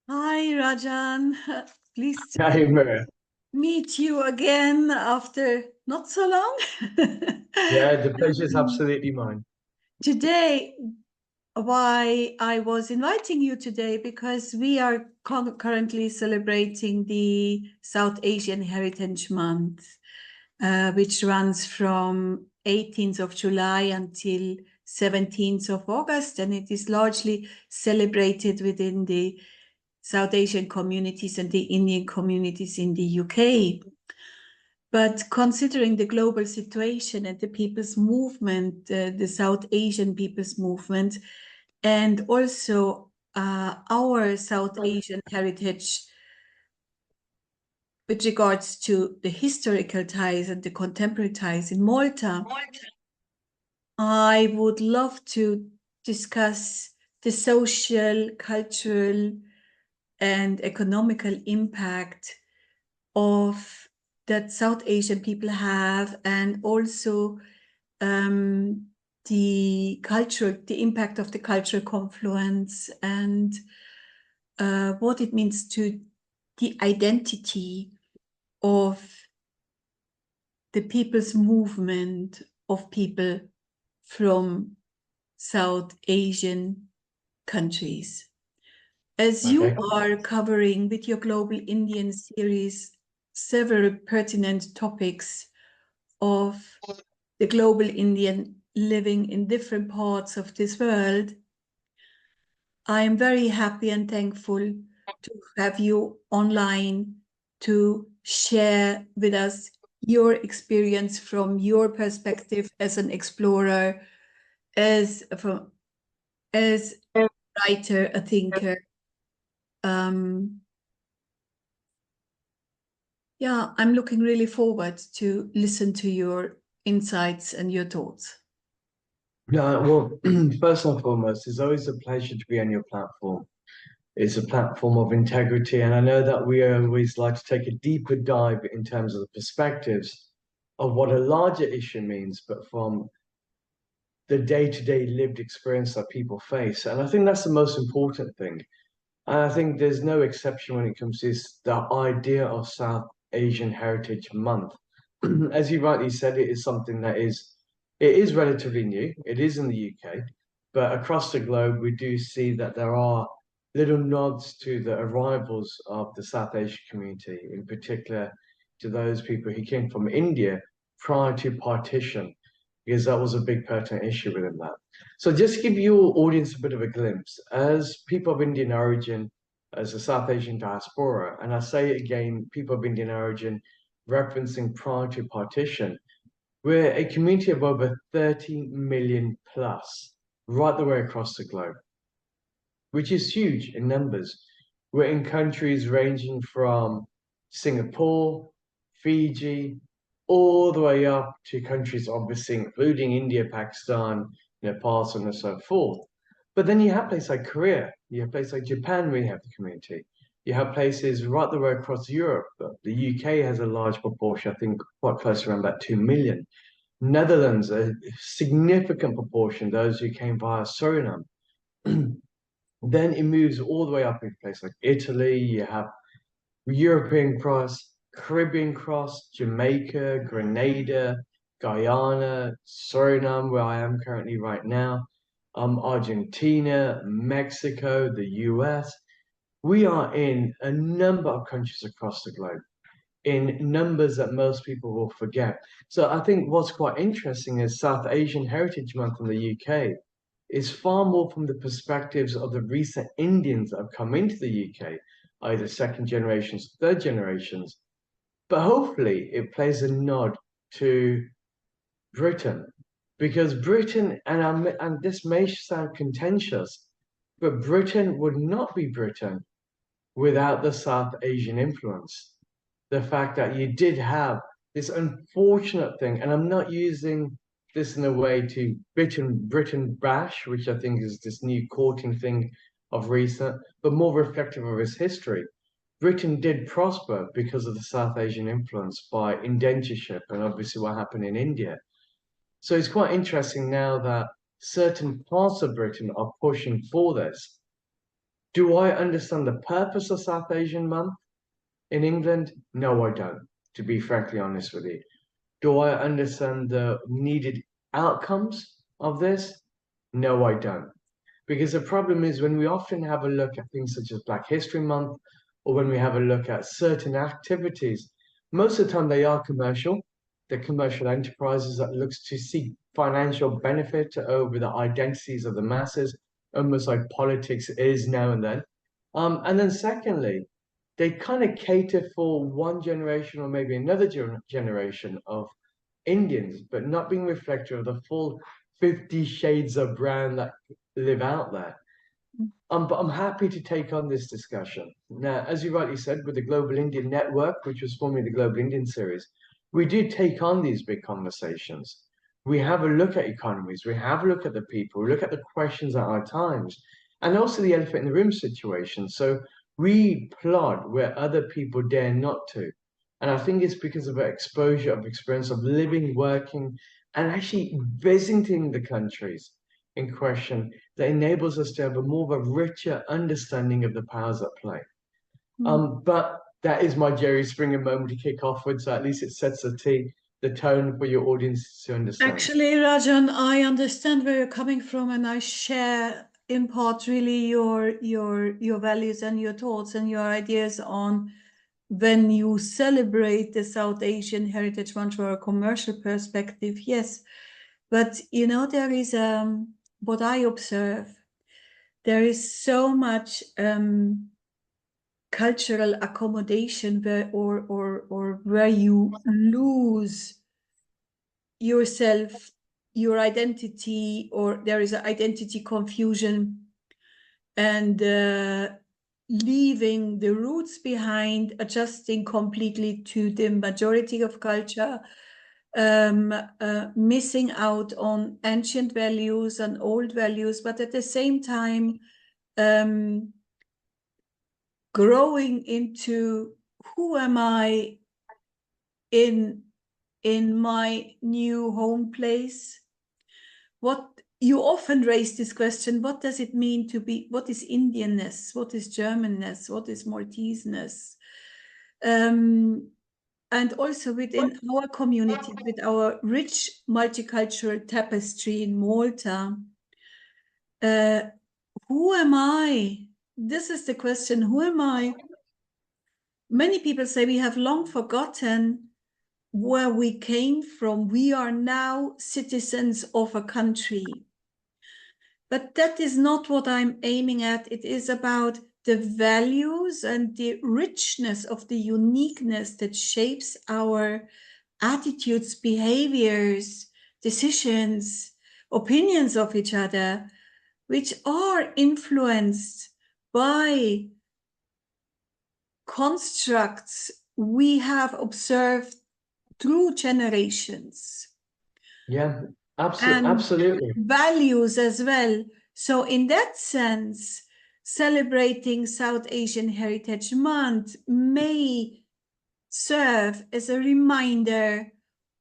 Hi, Rajan. Pleased to Hi, Maria. meet you again after not so long. Yeah, the pleasure is absolutely mine. Today, why I was inviting you today because we are currently celebrating the South Asian Heritage Month, which runs from 18th of July until 17th of August, and it is largely celebrated within the South Asian communities and the Indian communities in the UK. But considering the global situation and the people's movement, the South Asian people's movement, and also our South Asian heritage with regards to the historical ties and the contemporary ties in Malta, I would love to discuss the social, cultural, and economical impact of that South Asian people have, and also the impact of the cultural confluence, and what it means to the identity of the people's movement of people from South Asian countries. As you Okay. are covering with your Global Indian series several pertinent topics of the global Indian living in different parts of this world, I am very happy and thankful to have you online to share with us your experience from your perspective as an explorer, as a writer, a thinker. Um, yeah, I'm looking really forward to listen to your insights and your thoughts. Yeah, well, first and foremost, it's always a pleasure to be on your platform. It's a platform of integrity, and I know that we always like to take a deeper dive in terms of the perspectives of what a larger issue means, but from the day-to-day lived experience that people face. And I think that's the most important thing. And I think there's no exception when it comes to this, the idea of South Asian Heritage Month. As you rightly said, it is something that it is relatively new. It is in the UK, but across the globe, we do see that there are little nods to the arrivals of the South Asian community, in particular to those people who came from India prior to partition, because that was a big pertinent issue within that. So just to give your audience a bit of a glimpse, as people of Indian origin, as a South Asian diaspora, and I say it again, people of Indian origin, referencing prior to partition, we're a community of over 30 million plus, right the way across the globe, which is huge in numbers. We're in countries ranging from Singapore, Fiji, all the way up to countries, obviously, including India, Pakistan, Nepal, so on and so forth. But then you have places like Korea, you have places like Japan where you have the community. You have places right the way across Europe. The UK has a large proportion, I think quite close to around about 2 million. Netherlands, a significant proportion, those who came via Suriname. Then it moves all the way up into places like Italy, you have European cross, Caribbean cross, Jamaica, Grenada, Guyana, Suriname, where I am currently right now, Argentina, Mexico, the US. We are in a number of countries across the globe, in numbers that most people will forget. So I think what's quite interesting is South Asian Heritage Month in the UK is far more from the perspectives of the recent Indians that have come into the UK, either second generations, third generations, but hopefully it plays a nod to Britain, because Britain, and this may sound contentious, but Britain would not be Britain without the South Asian influence. The fact that you did have this unfortunate thing, and I'm not using this in a way to Britain bash, which I think is this new courting thing of recent, but more reflective of its history. Britain did prosper because of the South Asian influence by indentureship and obviously what happened in India. So it's quite interesting now that certain parts of Britain are pushing for this. Do I understand the purpose of South Asian Month in England? No, I don't, to be frankly honest with you. Do I understand the needed outcomes of this? No, I don't. Because the problem is when we often have a look at things such as Black History Month, or when we have a look at certain activities, most of the time they are commercial. They're commercial enterprises that looks to seek financial benefit over the identities of the masses, almost like politics is now and then. And then secondly, they kind of cater for one generation or maybe another generation of Indians, but not being reflective of the full 50 shades of brown that live out there. But I'm happy to take on this discussion. Now, as you rightly said, with the Global Indian Network, which was formerly the Global Indian Series, we do take on these big conversations. We have a look at economies, we have a look at the people, we look at the questions at our times, and also the elephant in the room situation. So we plod where other people dare not to. And I think it's because of our exposure of experience of living, working, and actually visiting the countries in question that enables us to have a more of a richer understanding of the powers at play. But that is my Jerry Springer moment to kick off with, so at least it sets the tone for your audience to understand. Actually, Rajan, I understand where you're coming from, and I share in part really your values and your thoughts and your ideas on when you celebrate the South Asian Heritage Month from a commercial perspective. Yes, but you know there is what I observe. There is so much cultural accommodation where or where you lose yourself, your identity, or there is an identity confusion, and leaving the roots behind, adjusting completely to the majority of culture, missing out on ancient values and old values, but at the same time growing into who am I in my new home place. What you often raise this question, what does it mean to be, what is Indianness, what is Germanness, what is Malteseness? And also within our community, with our rich multicultural tapestry in Malta, who am I? This is the question, who am I? Many people say we have long forgotten where we came from. We are now citizens of a country. But that is not what I'm aiming at. It is about the values and the richness of the uniqueness that shapes our attitudes, behaviors, decisions, opinions of each other, which are influenced by constructs we have observed through generations. Yeah, absolutely. Values as well. So in that sense, celebrating South Asian Heritage Month may serve as a reminder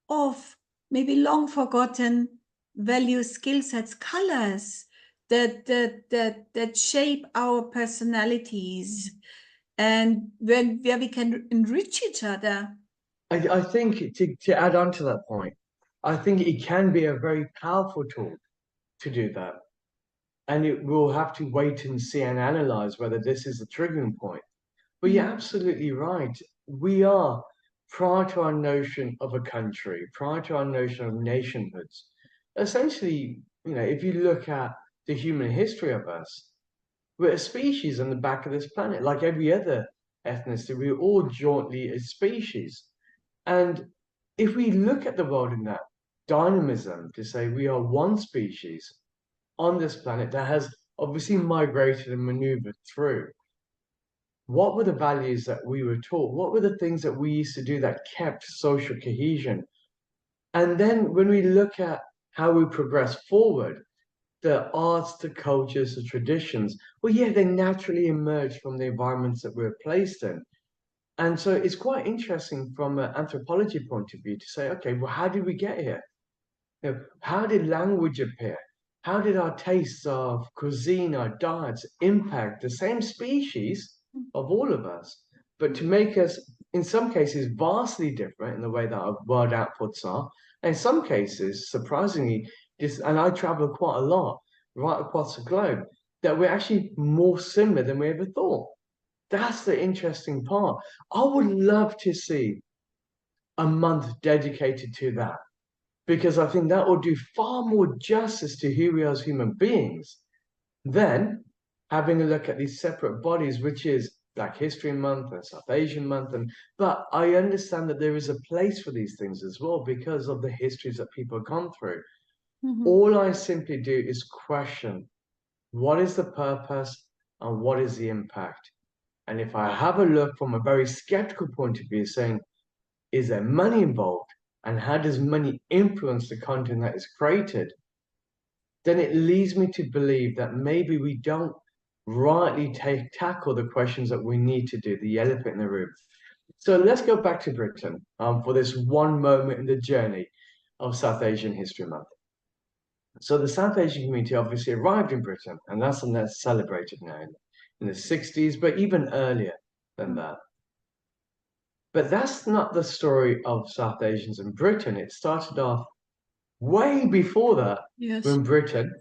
of maybe long forgotten values, skill sets, colors that shape our personalities, and where we can enrich each other. I think to add on to that point, I think it can be a very powerful tool to do that. And it will have to wait and see and analyze whether this is a triggering point. But you're absolutely right. We are, prior to our notion of a country, prior to our notion of nationhoods, essentially, if you look at the human history of us, we're a species on the back of this planet, like every other ethnicity. We're all jointly a species. And if we look at the world in that dynamism to say we are one species on this planet that has obviously migrated and maneuvered through, what were the values that we were taught? What were the things that we used to do that kept social cohesion? And then when we look at how we progress forward, the arts, the cultures, the traditions, well, yeah, they naturally emerge from the environments that we're placed in. And so it's quite interesting from an anthropology point of view to say, okay, well, how did we get here? How did language appear? How did our tastes of cuisine, our diets impact the same species of all of us, but to make us, in some cases, vastly different in the way that our world outputs are, and in some cases, surprisingly, and I travel quite a lot right across the globe, that we're actually more similar than we ever thought. That's the interesting part. I would love to see a month dedicated to that because I think that will do far more justice to who we are as human beings than having a look at these separate bodies, which is Black History Month and South Asian Month. But I understand that there is a place for these things as well because of the histories that people have gone through. All I simply do is question what is the purpose and what is the impact. And if I have a look from a very skeptical point of view, saying, is there money involved? And how does money influence the content that is created? Then it leads me to believe that maybe we don't rightly tackle the questions that we need to do, the elephant in the room. So let's go back to Britain for this one moment in the journey of South Asian History Month. So the South Asian community obviously arrived in Britain, and that's something that's celebrated now in the 60s, but even earlier than that. But that's not the story of South Asians in Britain. It started off way before that when Britain,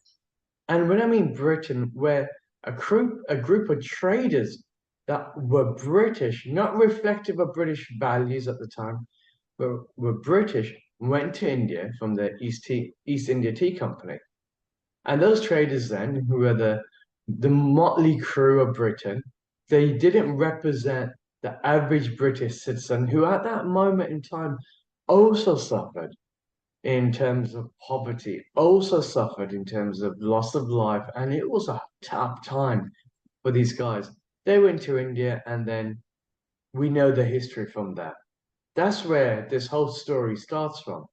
and when I mean Britain, where a group of traders that were British, not reflective of British values at the time, but were British, went to India from the East India Tea Company. And those traders then, who were the motley crew of Britain, they didn't represent the average British citizen who at that moment in time also suffered in terms of poverty, also suffered in terms of loss of life. And it was a tough time for these guys. They went to India and then we know the history from that. That's where this whole story starts from.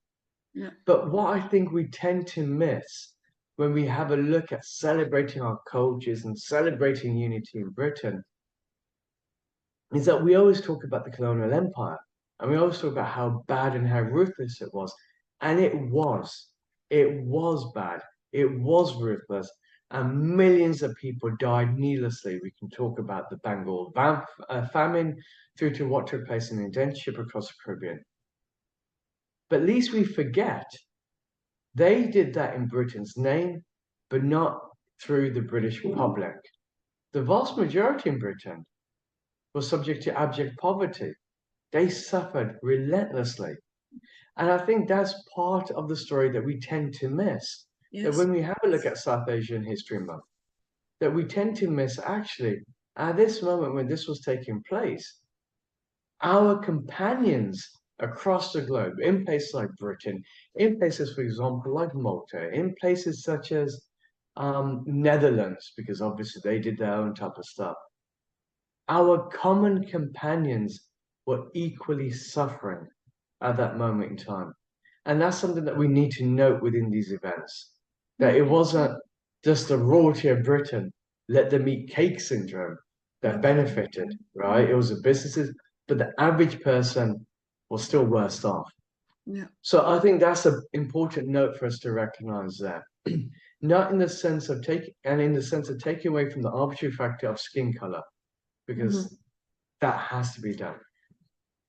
Yeah. But what I think we tend to miss when we have a look at celebrating our cultures and celebrating unity in Britain is that we always talk about the colonial empire and we always talk about how bad and how ruthless it was. And it was. It was bad. It was ruthless. And millions of people died needlessly. We can talk about the Bengal famine through to what took place in the indentureship across the Caribbean. But least we forget, they did that in Britain's name, but not through the British public. The vast majority in Britain was subject to abject poverty. They suffered relentlessly. And I think that's part of the story that we tend to miss. That when we have a look at South Asian History Month, that we tend to miss actually, at this moment when this was taking place, our companions across the globe, in places like Britain, in places, for example, like Malta, in places such as Netherlands, because obviously they did their own type of stuff, our common companions were equally suffering at that moment in time. And that's something that we need to note within these events, that it wasn't just the royalty of Britain, let them eat cake syndrome that benefited, right? It was the businesses, but the average person was still worse off. Yeah. So I think that's an important note for us to recognize that. Not in the sense of taking away from the arbitrary factor of skin color, because that has to be done.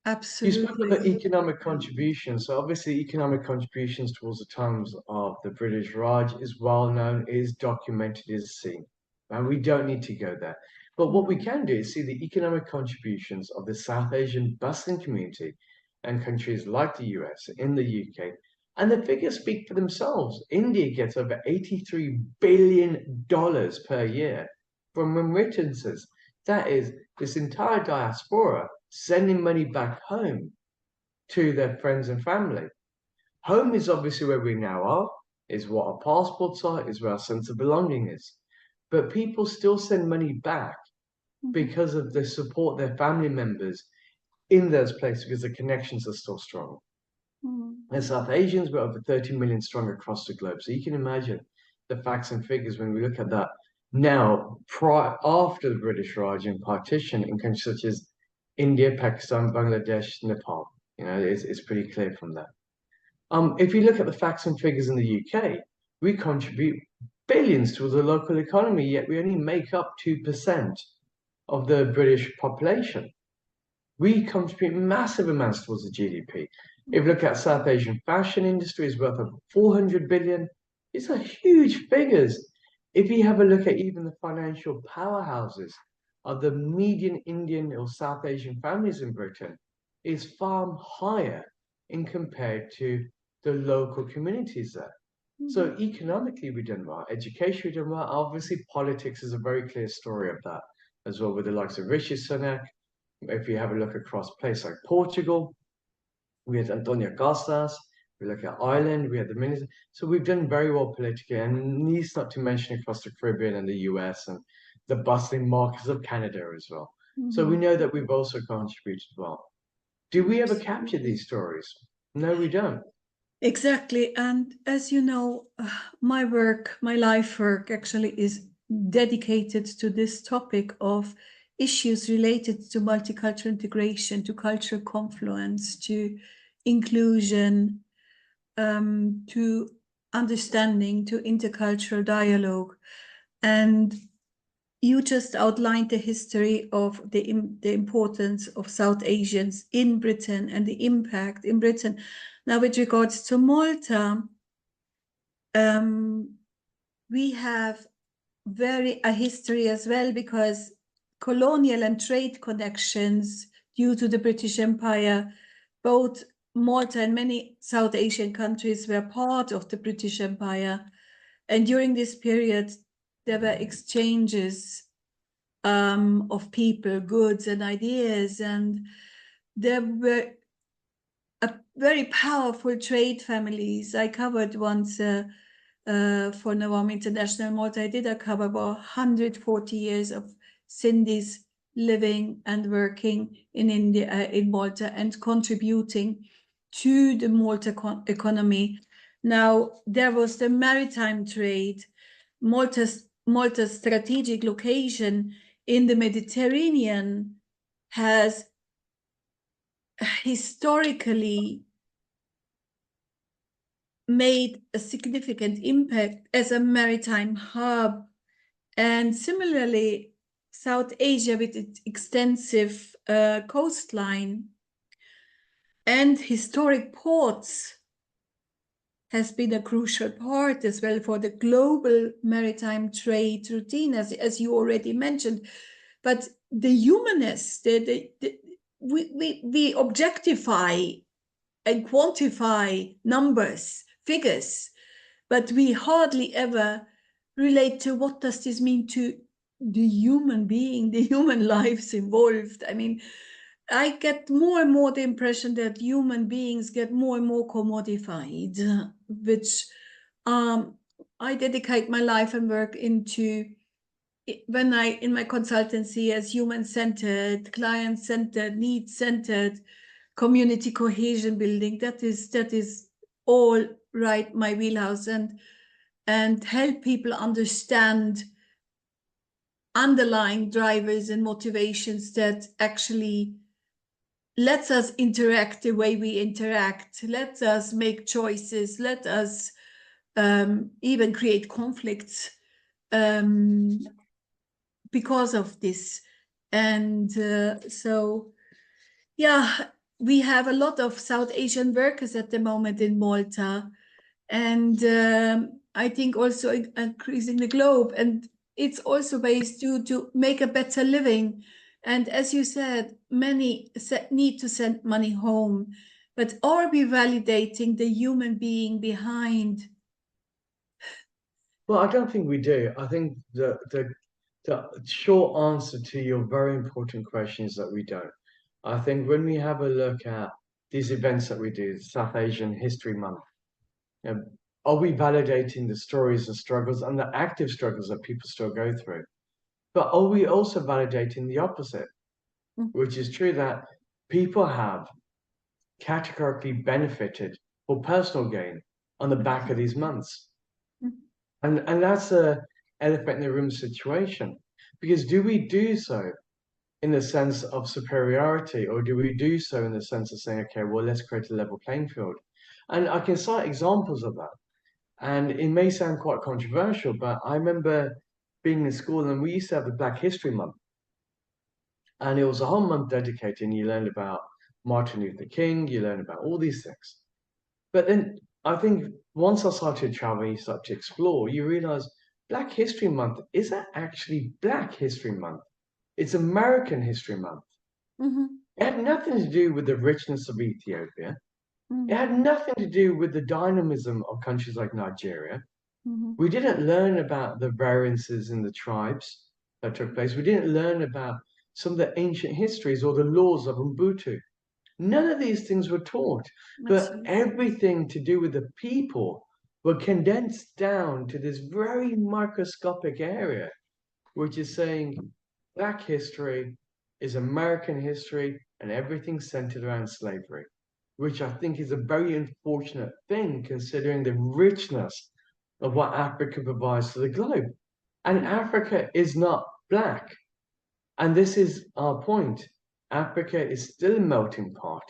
Absolutely. You spoke about economic contributions. So obviously economic contributions towards the times of the British Raj is well known, is documented, is seen. And we don't need to go there. But what we can do is see the economic contributions of the South Asian bustling community and countries like the US, in the UK, and the figures speak for themselves. India gets over $83 billion per year from remittances. That is this entire diaspora sending money back home to their friends and family. Home is obviously where we now are, is what our passports are, is where our sense of belonging is. But people still send money back because of the support their family members in those places, because the connections are still strong. And South Asians were over 30 million strong across the globe. So you can imagine the facts and figures when we look at that now, after the British Raj and partition in countries such as India, Pakistan, Bangladesh, Nepal. You know, it's pretty clear from that. If you look at the facts and figures in the UK, we contribute billions towards the local economy, yet we only make up 2% of the British population. We contribute massive amounts towards the GDP. If you look at South Asian fashion industry, is worth over 400 billion. These are huge figures. If you have a look at even the financial powerhouses of the median Indian or South Asian families in Britain, is far higher in compared to the local communities there. So economically, we've done well. Education, we've done well. Obviously, politics is a very clear story of that as well, with the likes of Rishi Sunak. If you have a look across places like Portugal, we had Antonio Costas. We look at Ireland, we had the minister. So we've done very well politically, and needs not to mention across the Caribbean and the US and the bustling markets of Canada as well. So we know that we've also contributed well. Do we ever capture these stories? No, we don't. Exactly. And as you know, my work, my life work actually is dedicated to this topic of issues related to multicultural integration, to cultural confluence, to inclusion, to understanding, to intercultural dialogue. And you just outlined the history of the importance of South Asians in Britain and the impact in Britain. Now, with regards to Malta, we have a history as well, because colonial and trade connections due to the British Empire, both Malta and many South Asian countries were part of the British Empire. And during this period, there were exchanges of people, goods, and ideas, and there were very powerful trade families. I covered once for NWAMI International Malta. I did a cover about 140 years of Sindhis living and working in India, in Malta, and contributing to the Malta economy. Now, there was the maritime trade. Malta's strategic location in the Mediterranean has historically made a significant impact as a maritime hub. And similarly, South Asia, with its extensive coastline and historic ports, has been a crucial part as well for the global maritime trade routine, as you already mentioned. But the humanists, we objectify and quantify numbers, figures, but we hardly ever relate to what does this mean to the human being, the human lives involved. I mean, I get more and more the impression that human beings get more and more commodified, which I dedicate my life and work into when in my consultancy as human-centered, client-centered, need-centered, community cohesion building. That is all right, my wheelhouse, and help people understand underlying drivers and motivations that actually lets us interact the way we interact, lets us make choices, let us even create conflicts because of this. And so, yeah, we have a lot of South Asian workers at the moment in Malta, and I think also increasing the globe. And it's also ways to make a better living. And as you said, many need to send money home, but are we validating the human being behind? Well, I don't think we do. I think the short answer to your very important question is that we don't. I think when we have a look at these events that we do, South Asian History Month, you know, are we validating the stories, the struggles, and the active struggles that people still go through? But are we also validating the opposite, which is true that people have categorically benefited for personal gain on the back of these months? And that's a elephant in the room situation. Because do we do so in the sense of superiority, or do we do so in the sense of saying, okay, well, let's create a level playing field? And I can cite examples of that. And it may sound quite controversial, but I remember being in school and we used to have the Black History Month. And it was a whole month dedicated, and you learned about Martin Luther King, you learn about all these things. But then I think once I started traveling, you start to explore, you realize Black History Month isn't actually Black History Month. It's American History Month. Mm-hmm. It had nothing to do with the richness of Ethiopia. It Mm-hmm. had nothing to do with the dynamism of countries like Nigeria. Mm-hmm. We didn't learn about the variances in the tribes that took place. We didn't learn about some of the ancient histories or the laws of Ubuntu. None of these things were taught, but Absolutely. everything to do with the people were condensed down to this very microscopic area, which is saying Black history is American history and everything centered around slavery, which I think is a very unfortunate thing considering the richness of what Africa provides to the globe. And Africa is not Black. And this is our point. Africa is still a melting pot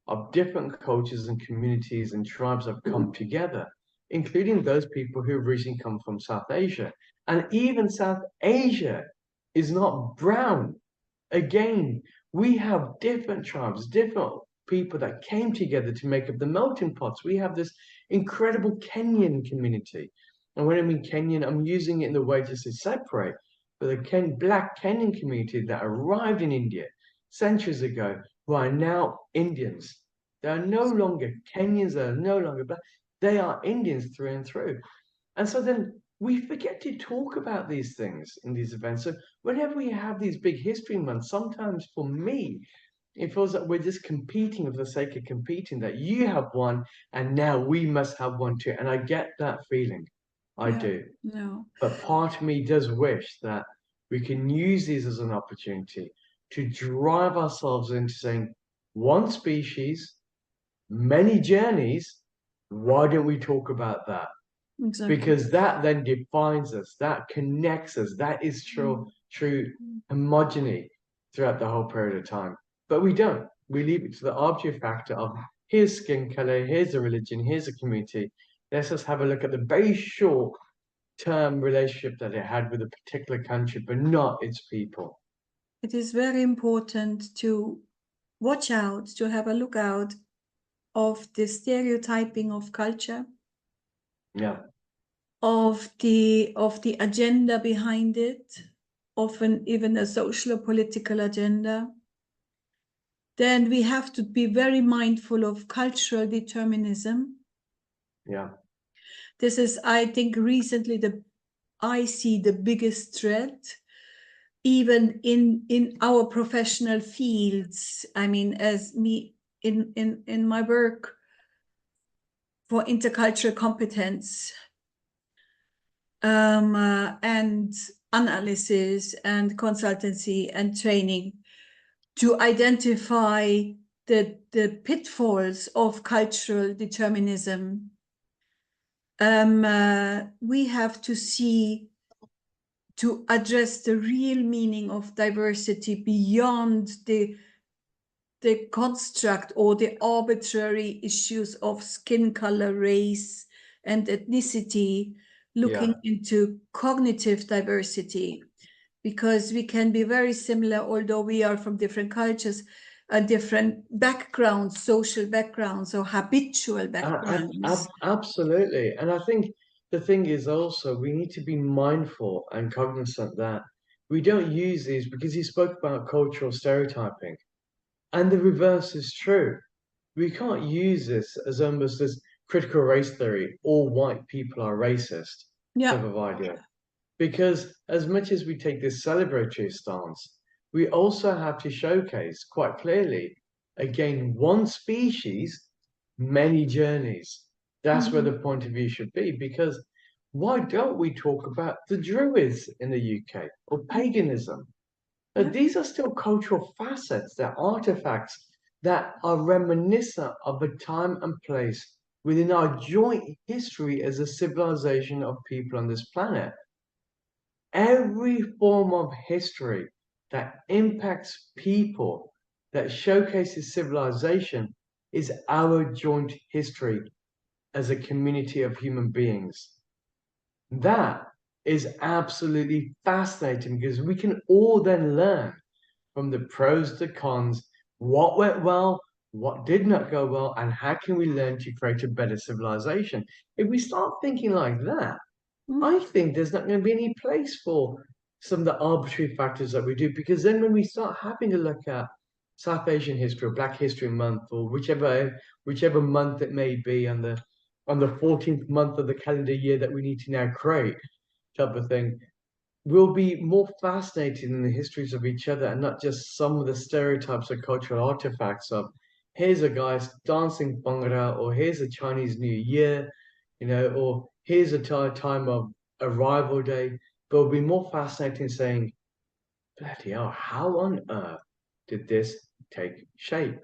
of different cultures and communities and tribes that have come together, including those people who originally come from South Asia. And even South Asia is not brown. Again, we have different tribes, different people that came together to make up the melting pots. We have this incredible Kenyan community. And when I mean Kenyan, I'm using it in the way just to separate. But the Black Kenyan community that arrived in India centuries ago, who are now Indians. They are no longer Kenyans, they are no longer Black. They are Indians through and through. And so then we forget to talk about these things in these events. So whenever we have these big history months, sometimes for me, it feels that we're just competing for the sake of competing, that you have one and now we must have one too. And I get that feeling. I Yeah. do. No. But part of me does wish that we can use these as an opportunity to drive ourselves into saying, one species, many journeys. Why don't we talk about that? Exactly. Because that then defines us, that connects us, that is true homogeny throughout the whole period of time. But we don't. We leave it to the arbitrary factor of here's skin color, here's a religion, here's a community. Let's just have a look at the very short term relationship that it had with a particular country, but not its people. It is very important to watch out, to have a look out of the stereotyping of culture, Yeah. of the agenda behind it, often even a social or political agenda. Then we have to be very mindful of cultural determinism. Yeah. This is, I think, recently I see the biggest threat, even in our professional fields. I mean, as me in my work for intercultural competence and analysis and consultancy and training, to identify the pitfalls of cultural determinism. We have to address the real meaning of diversity beyond the construct or the arbitrary issues of skin color, race, and ethnicity, looking into cognitive diversity, because we can be very similar, although we are from different cultures, different backgrounds, social backgrounds, or habitual backgrounds. Absolutely. And I think the thing is also we need to be mindful and cognizant that we don't use these because you spoke about cultural stereotyping. And the reverse is true. We can't use this as almost this critical race theory, all white people are racist Yeah. type of idea. Because as much as we take this celebratory stance, we also have to showcase quite clearly, again, one species, many journeys. That's where the point of view should be. Because why don't we talk about the Druids in the UK or paganism? These are still cultural facets, they're artifacts that are reminiscent of a time and place within our joint history as a civilization of people on this planet. Every form of history that impacts people, that showcases civilization, is our joint history. as a community of human beings. That is absolutely fascinating because we can all then learn from the pros to cons, what went well, what did not go well, and how can we learn to create a better civilization. If we start thinking like that, I think there's not going to be any place for some of the arbitrary factors that we do, because then when we start having to look at South Asian history or Black History Month or whichever month it may be on the 14th month of the calendar year that we need to now create, type of thing, we'll be more fascinated in the histories of each other and not just some of the stereotypes or cultural artifacts of here's a guy dancing Bhangra, or here's a Chinese New Year, or here's a time of arrival day. But it'll be more fascinating saying, bloody hell, how on earth did this take shape?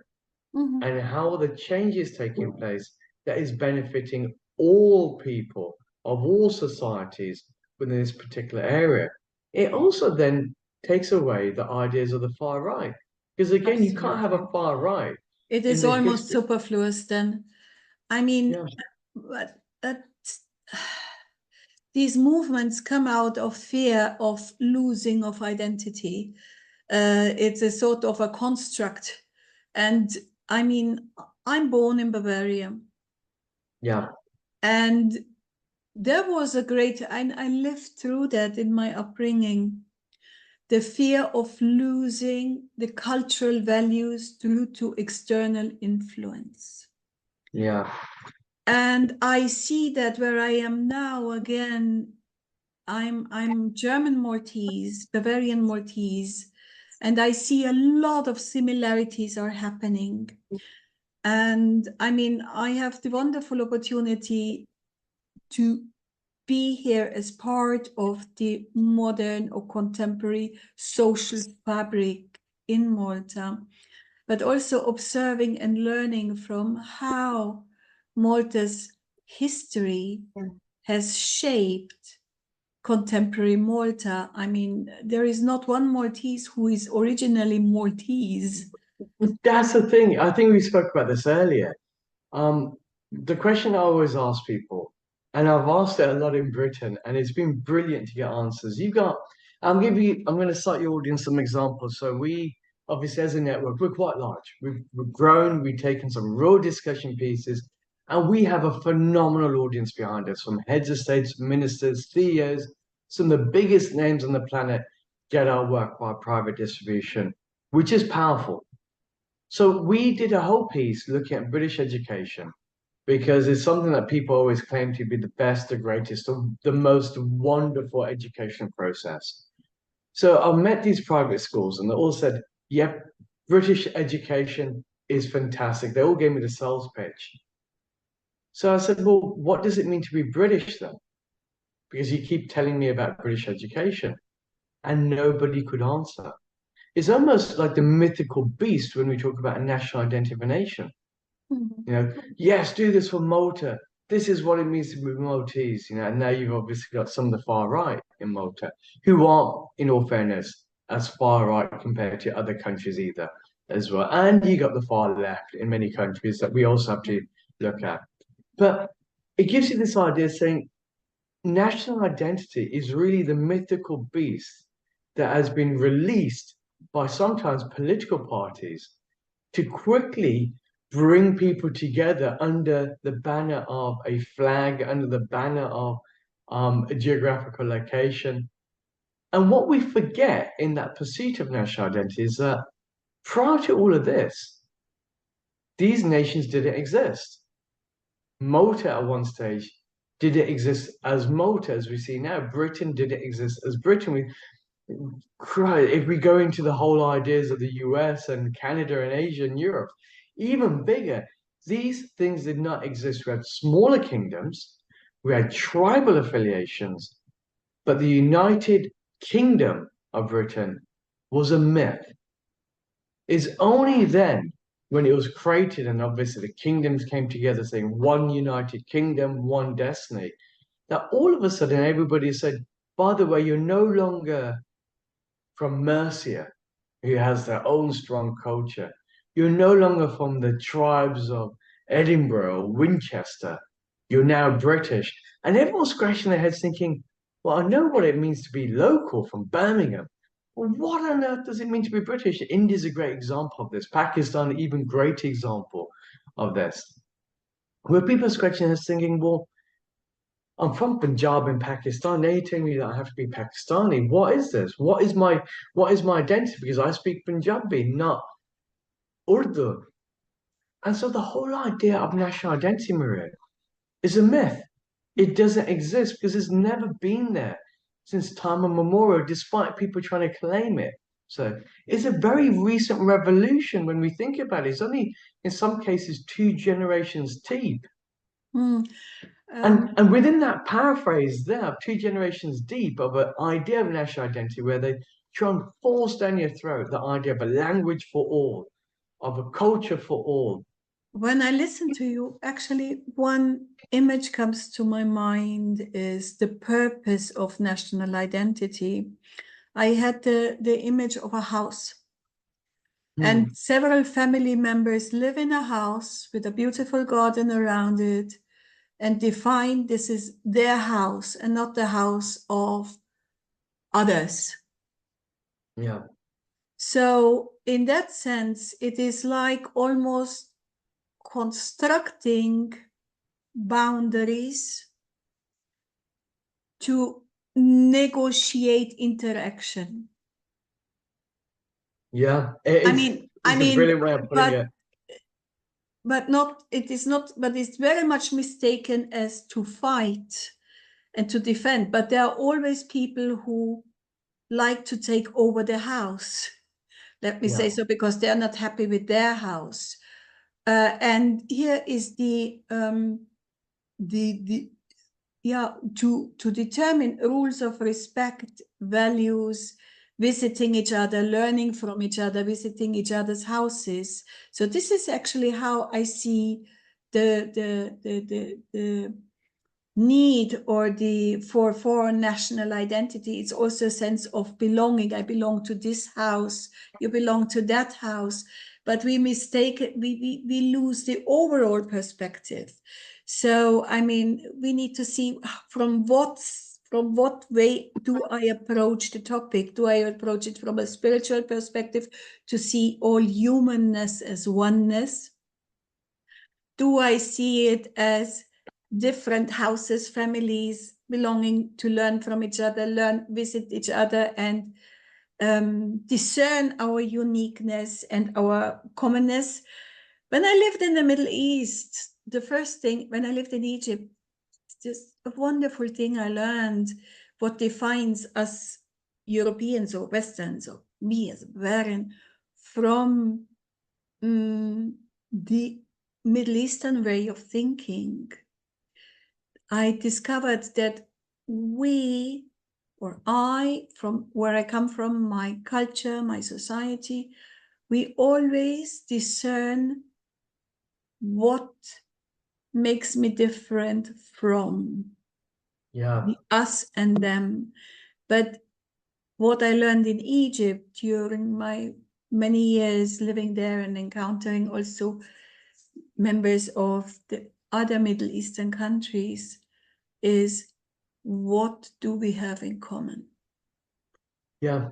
Mhm. And how are the changes taking place that is benefiting all people of all societies within this particular area? It also then takes away the ideas of the far right. Because again, you can't have a Absolutely. far right It in is the almost history. superfluous then. I mean, Yeah, but that these movements come out of fear of losing of identity. It's a sort of a construct. And I mean, I'm born in Bavaria, yeah, and there was a great, I lived through that in my upbringing, the fear of losing the cultural values due to external influence. yeah, And I see that where I am now again, I'm German Maltese, Bavarian Maltese, and I see a lot of similarities are happening. And I mean, I have the wonderful opportunity to be here as part of the modern or contemporary social fabric in Malta, but also observing and learning from how Malta's history has shaped contemporary Malta. I mean, there is not one Maltese who is originally Maltese. that's the thing. I think we spoke about this earlier. Um, the question I always ask people, and I've asked it a lot in Britain, and it's been brilliant to get answers. I'm going to cite your audience some examples. So we, obviously, as a network, we're quite large. We've grown, we've taken some real discussion pieces, and we have a phenomenal audience behind us, from heads of states, ministers, CEOs, some of the biggest names on the planet get our work by private distribution, which is powerful. So we did a whole piece looking at British education because it's something that people always claim to be the best, the greatest, the most wonderful education process. So I met these private schools and they all said, yep, British education is fantastic. They all gave me the sales pitch. So I said, well, what does it mean to be British then? Because you keep telling me about British education and nobody could answer. It's almost like the mythical beast when we talk about a national identification. Yes, do this for Malta. This is what it means to be Maltese, and now you've obviously got some of the far right in Malta, who aren't, in all fairness, as far right compared to other countries either, as well. And you got the far left in many countries that we also have to look at. But it gives you this idea saying national identity is really the mythical beast that has been released by sometimes political parties to quickly bring people together under the banner of a flag, under the banner of a geographical location. And what we forget in that pursuit of national identity is that prior to all of this, these nations didn't exist. Malta at one stage didn't exist as Malta as we see now. Britain didn't exist as Britain. If we go into the whole ideas of the US and Canada and Asia and Europe, even bigger, these things did not exist. We had smaller kingdoms, we had tribal affiliations, but the United Kingdom of Britain was a myth. It's only then when it was created, and obviously the kingdoms came together saying one united kingdom, one destiny, that all of a sudden everybody said, by the way, you're no longer from Mercia, who has their own strong culture. You're no longer from the tribes of Edinburgh or Winchester. you're now British. And everyone's scratching their heads thinking, well, I know what it means to be local from Birmingham. Well, what on earth does it mean to be British? India's a great example of this. Pakistan, even great example of this. Where people are scratching their heads thinking, well, I'm from Punjab in Pakistan. Now you're telling me that I have to be Pakistani. What is this? What is my identity? Because I speak Punjabi, not Urdu. And so the whole idea of national identity, Maria, is a myth. It doesn't exist because it's never been there since time immemorial, despite people trying to claim it. So it's a very recent revolution when we think about it. It's only in some cases 2 generations deep. Mm. And within that paraphrase there, of 2 generations deep of an idea of national identity, where they try and force down your throat the idea of a language for all, of a culture for all. When I listen to you, actually, one image comes to my mind is the purpose of national identity. I had the image of a house, and several family members live in a house with a beautiful garden around it, and define this is their house and not the house of others. Yeah. So in that sense, it is like almost constructing boundaries to negotiate interaction. Yeah. I It's a mean, brilliant way of putting it. but not, it is not, but it's very much mistaken as to fight and to defend. But there are always people who like to take over the house. Let me say Yeah. so, because they're not happy with their house. And here is the yeah, to determine rules of respect, values, visiting each other, learning from each other, visiting each other's houses. So this is actually how I see the need or the for national identity. It's also a sense of belonging. I belong to this house, you belong to that house, but we mistake it, we lose the overall perspective. So I mean, we need to see from what way do I approach the topic. Do I approach it from a spiritual perspective to see all humanness as oneness? Do I see it as different houses, families belonging to learn from each other, visit each other, and discern our uniqueness and our commonness? When I lived in the Middle East, the first thing, when I lived in Egypt, it's just a wonderful thing I learned what defines us Europeans or Westerns, or me as a Bavarian, from the Middle Eastern way of thinking. I discovered that we, or I, from where I come from, my culture, my society, we always discern what makes me different from Yeah. the us and them. But what I learned in Egypt during my many years living there and encountering also members of the other Middle Eastern countries is, what do we have in common? Yeah.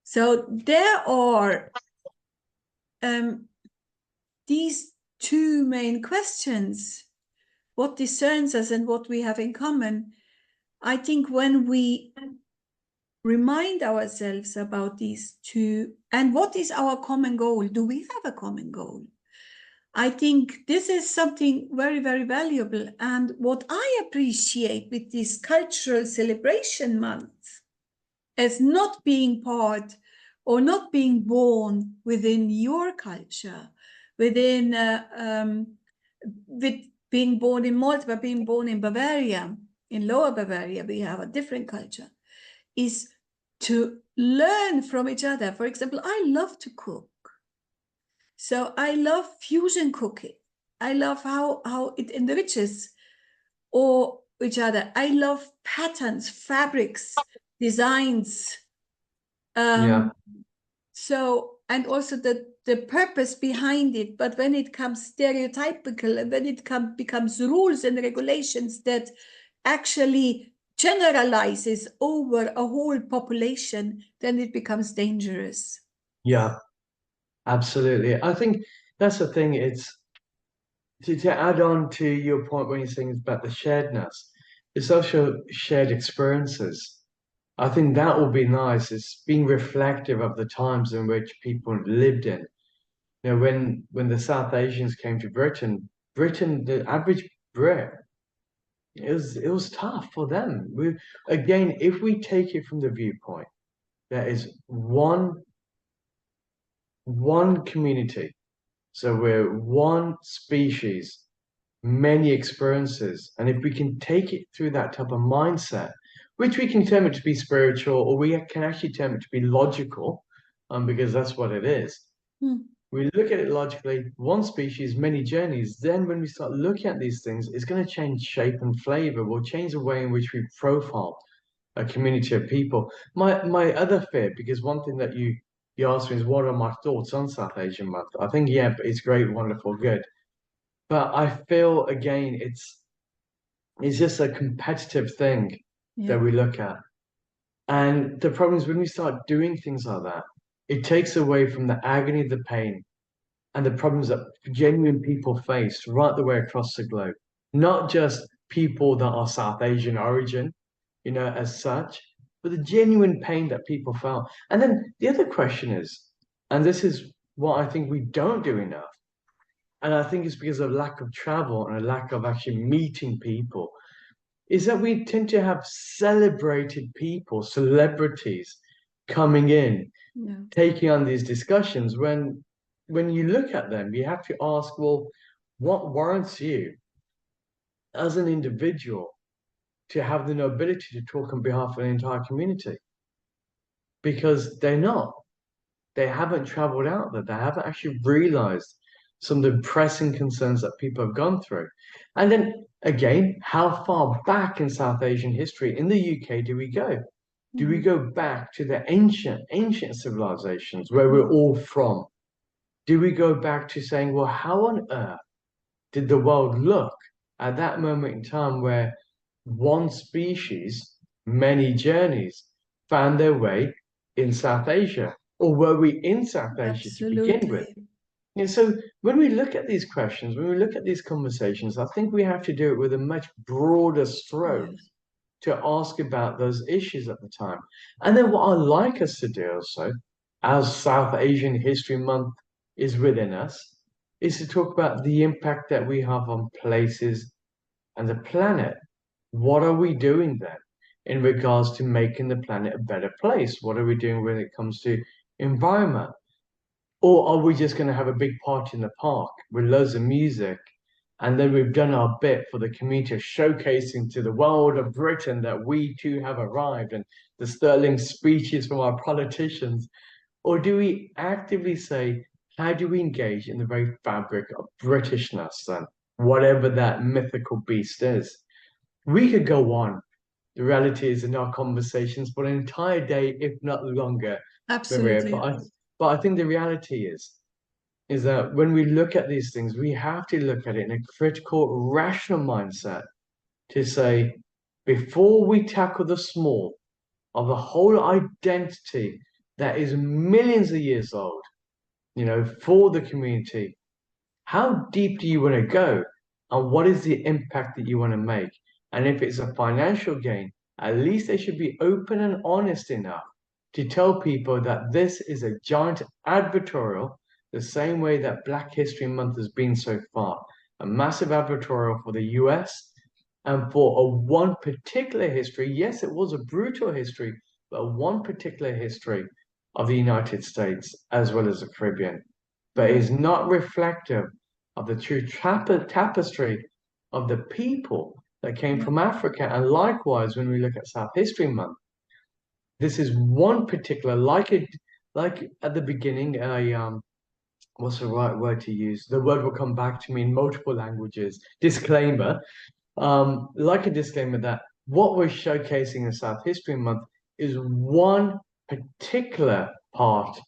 So there are these two main questions: what discerns us and what we have in common. I think when we remind ourselves about these two, and what is our common goal? Do we have a common goal? I think this is something very, very valuable. And what I appreciate with this cultural celebration month as not being part or not being born within your culture, within with being born in Malta, but being born in Bavaria, in Lower Bavaria, we have a different culture, is to learn from each other. For example, I love to cook. So I love fusion cooking. I love how it enriches or each other. I love patterns, fabrics, designs. Yeah. So and also the purpose behind it. But when it comes stereotypical and when it becomes rules and regulations that actually generalizes over a whole population, then it becomes dangerous. Yeah, absolutely. I think that's the thing. It's to add on to your point when you're saying about the sharedness, it's also shared experiences. I think that will be nice. It's being reflective of the times in which people lived in. You know, when the South Asians came to Britain, the average Brit, it was tough for them. Again, if we take it from the viewpoint, there is one community. So we're one species, many experiences. And if we can take it through that type of mindset, which we can term it to be spiritual, or we can actually term it to be logical, because that's what it is. We look at it logically, one species, many journeys. Then when we start looking at these things, it's going to change shape and flavor. We'll change the way in which we profile a community of people. My other fear, because one thing that you asked me is what are my thoughts on South Asian month? I think, yeah, it's great, wonderful, good. But I feel again, it's just a competitive thing that we look at. And the problem is when we start doing things like that, it takes away from the agony, the pain, and the problems that genuine people face right the way across the globe. Not just people that are South Asian origin, as such, but the genuine pain that people felt. And then the other question is, and this is what I think we don't do enough, and I think it's because of lack of travel and a lack of actually meeting people, is that we tend to have celebrated people, celebrities coming in, taking on these discussions. When you look at them, you have to ask, well, what warrants you as an individual to have the nobility to talk on behalf of an entire community? Because they're not. They haven't traveled out there. They haven't actually realized some of the pressing concerns that people have gone through. And then again, how far back in South Asian history in the UK do we go? Do we go back to the ancient civilizations where we're all from? Do we go back to saying, well, how on earth did the world look at that moment in time where one species, many journeys, found their way in South Asia? Or were we in South Asia to begin with? So when we look at these questions, when we look at these conversations, I think we have to do it with a much broader stroke to ask about those issues at the time. And then what I'd like us to do also, as South Asian History Month is within us, is to talk about the impact that we have on places and the planet. What are we doing then in regards to making the planet a better place? What are we doing when it comes to environment? Or are we just going to have a big party in the park with loads of music? And then we've done our bit for the community of showcasing to the world of Britain that we too have arrived and the sterling speeches from our politicians. Or do we actively say, how do we engage in the very fabric of Britishness then, whatever that mythical beast is? We could go on. The reality is in our conversations for an entire day, if not longer. Absolutely. Maria. But I think the reality is that when we look at these things, we have to look at it in a critical, rational mindset to say, before we tackle the small of the whole identity that is millions of years old, for the community, how deep do you want to go? And what is the impact that you want to make? And if it's a financial gain, at least they should be open and honest enough to tell people that this is a giant advertorial, the same way that Black History Month has been so far, a massive advertorial for the US and for a one particular history. Yes, it was a brutal history, but one particular history of the United States as well as the Caribbean, but is not reflective of the true tapestry of the people that came from Africa. And likewise, when we look at South History Month, this is one particular, like at the beginning, what's the right word to use? The word will come back to me in multiple languages. Disclaimer, like a disclaimer that what we're showcasing in South History Month is one particular part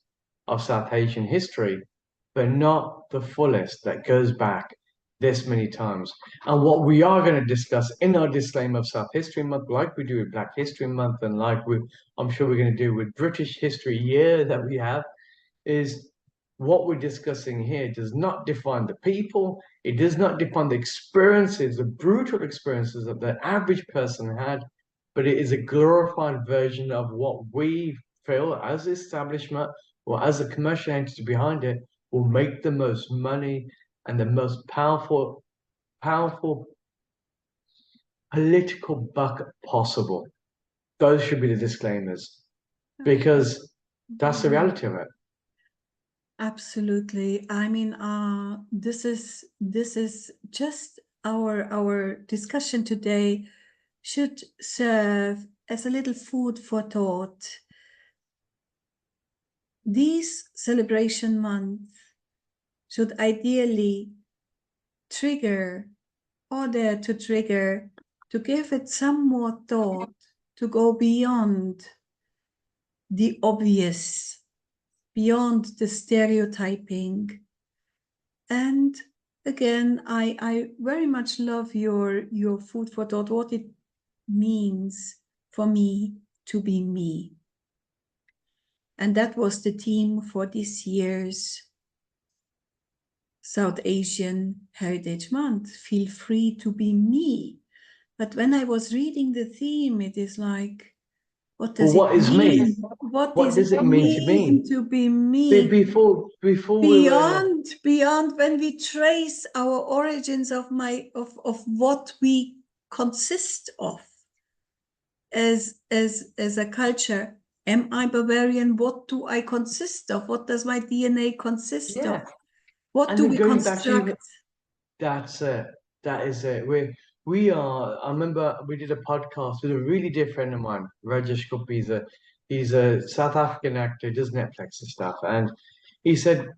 of South Asian history, but not the fullest that goes back this many times. And what we are going to discuss in our disclaimer of South History Month, like we do with Black History Month, and like I'm sure we're going to do with British History Year that we have, is what we're discussing here does not define the people. It does not define the experiences, the brutal experiences that the average person had, but it is a glorified version of what we feel as the establishment or as a commercial entity behind it will make the most money and the most powerful political buck possible. Those should be the disclaimers, because that's the reality of it. Absolutely. I mean, this is just our discussion today should serve as a little food for thought. These celebration months should ideally trigger or dare to trigger, to give it some more thought, to go beyond the obvious, beyond the stereotyping. And again, I very much love your food for thought, what it means for me to be me. And that was the theme for this year's South Asian Heritage Month. Feel free to be me. But when I was reading the theme, it is like, what does Well, what it is mean? me? What What does does it it mean to me? mean to be me? Before we were Beyond when we trace our origins of what we consist of as a culture. Am I Bavarian? What do I consist of? What does my DNA consist of? What and do then we going back construct? to that's it. That is it. We are. I remember we did a podcast with a really dear friend of mine, Rajesh Kupp. He's a South African actor, does Netflix and stuff, and he said,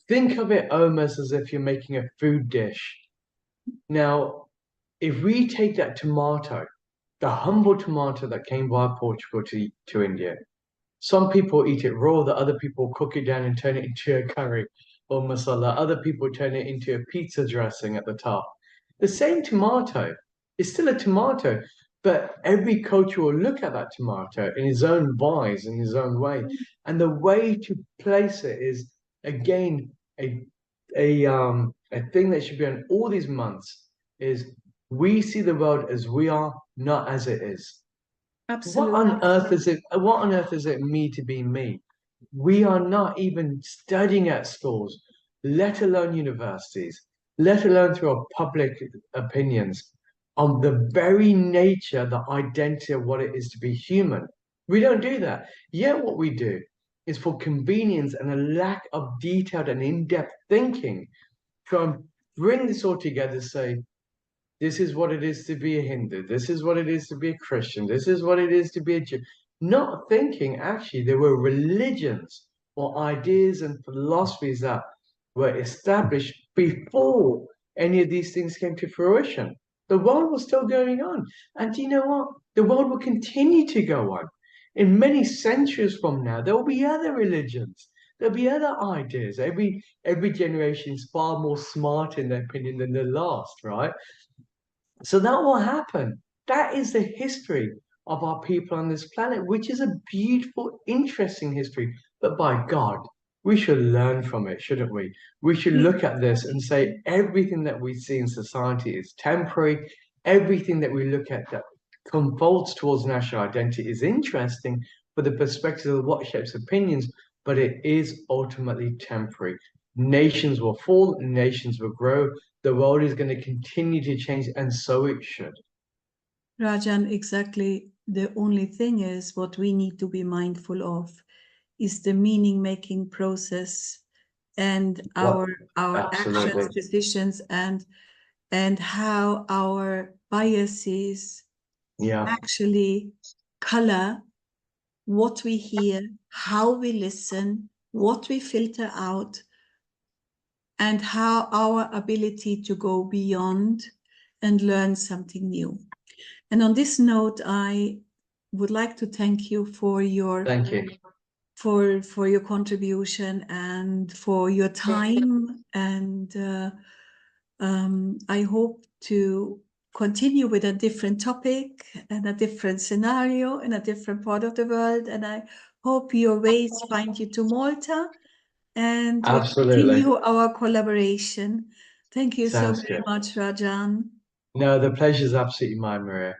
think of it almost as if you're making a food dish. Now, if we take that tomato, the humble tomato that came via Portugal to India, some people eat it raw, the other people cook it down and turn it into a curry or masala. Other people turn it into a pizza dressing at the top. The same tomato is still a tomato, but every culture will look at that tomato in his own wise, in his own way. And the way to place it is, again, a thing that should be on all these months is we see the world as we are, not as it is. Absolutely. What on earth is it? What on earth is it me to be me? We are not even studying at schools, let alone universities, let alone through our public opinions on the very nature, the identity of what it is to be human. We don't do that. Yet what we do is for convenience and a lack of detailed and in-depth thinking, try and bring this all together, say, this is what it is to be a Hindu. This is what it is to be a Christian. This is what it is to be a Jew. Not thinking actually there were religions or ideas and philosophies that were established before any of these things came to fruition. The world was still going on. And do you know what? The world will continue to go on. In many centuries from now, there will be other religions. There'll be other ideas. Every generation is far more smart in their opinion than the last, right? So that will happen. That is the history of our people on this planet, which is a beautiful, interesting history. But by God, we should learn from it, shouldn't we? We should look at this and say everything that we see in society is temporary. Everything that we look at that confolds towards national identity is interesting for the perspective of what shapes opinions, but it is ultimately temporary. Nations will fall, nations will grow. The world is going to continue to change, and so it should. Rajan, exactly. The only thing is what we need to be mindful of is the meaning-making process and our actions, decisions, and how our biases actually color what we hear, how we listen, what we filter out, and how our ability to go beyond and learn something new. And on this note, I would like to thank you for your for your contribution and for your time. And I hope to continue with a different topic and a different scenario in a different part of the world. And I hope your ways find you to Malta, and we Absolutely. continue our collaboration. Thank you so Sounds very good. much, Rajan. No, the pleasure's absolutely mine, Maria.